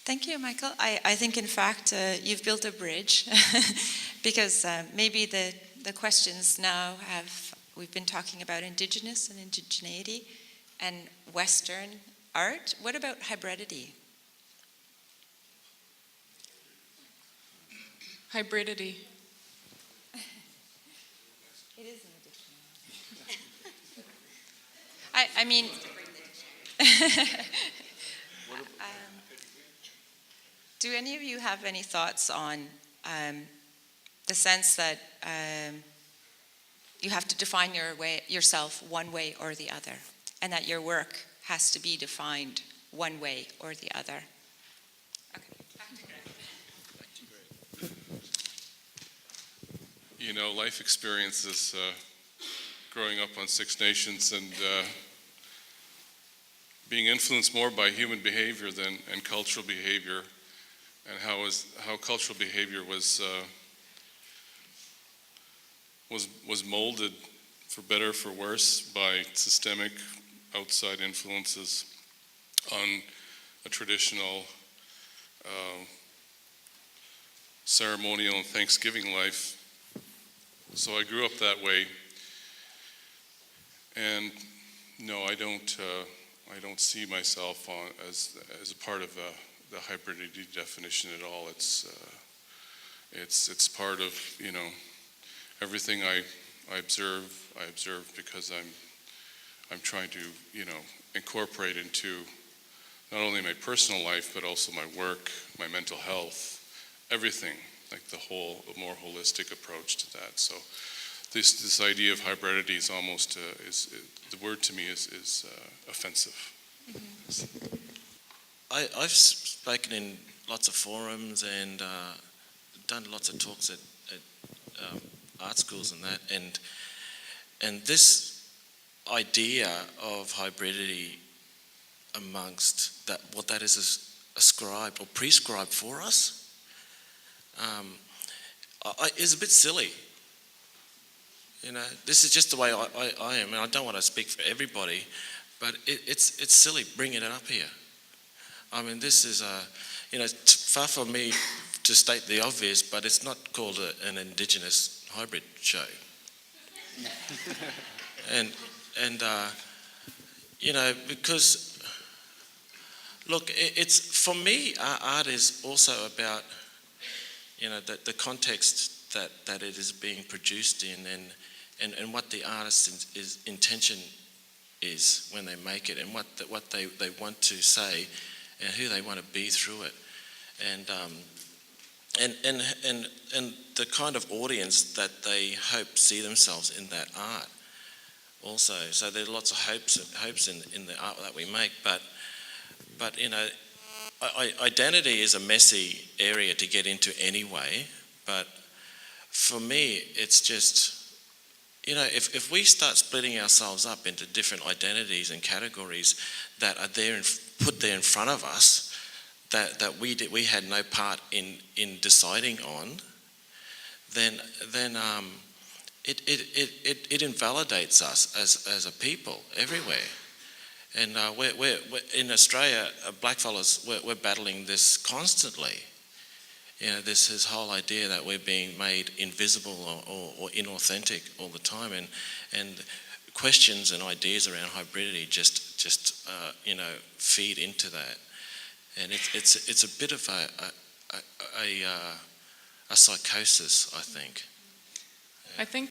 Thank you, Michael. I think, in fact, you've built a bridge because maybe the questions now we've been talking about Indigenous and indigeneity and Western art. What about hybridity? Hybridity. It is in the dictionary. I mean, do any of you have any thoughts on the sense that you have to define yourself one way or the other, and that your work has to be defined one way or the other? Okay, back to Greg. You know, life experiences, growing up on Six Nations and being influenced more by human behavior and cultural behavior, and how cultural behavior was molded, for better or for worse, by systemic outside influences on a traditional ceremonial and Thanksgiving life. So I grew up that way, and no, I don't see myself as a part of the hybridity definition at all. It's part of, you know, everything I observe because I'm trying to, you know, incorporate into not only my personal life but also my work, my mental health, everything, like the more holistic approach to that. So this idea of hybridity is almost the word to me is offensive. Mm-hmm. I've spoken in lots of forums and done lots of talks at art schools and that, and this idea of hybridity amongst that, what that is ascribed or prescribed for us, is a bit silly. You know, this is just the way I am, and I don't want to speak for everybody, but it's silly bringing it up here. I mean, this is you know, far from me to state the obvious, but it's not called an Indigenous hybrid show. and you know, because look, it's for me, art is also about, you know, the context that it is being produced in, and what the artist's intention is when they make it, and what they want to say, and who they want to be through it, and the kind of audience that they hope see themselves in that art also. So there's lots of hopes in the art that we make, but you know, identity is a messy area to get into anyway. But for me, it's just, you know, if we start splitting ourselves up into different identities and categories that are there put there in front of us, that we had no part in deciding on, then it invalidates us as a people everywhere. And we're in Australia, blackfellas, we're battling this constantly. You know, this whole idea that we're being made invisible or inauthentic all the time, and questions and ideas around hybridity just you know, feed into that, and it's a bit of a psychosis, I think. I think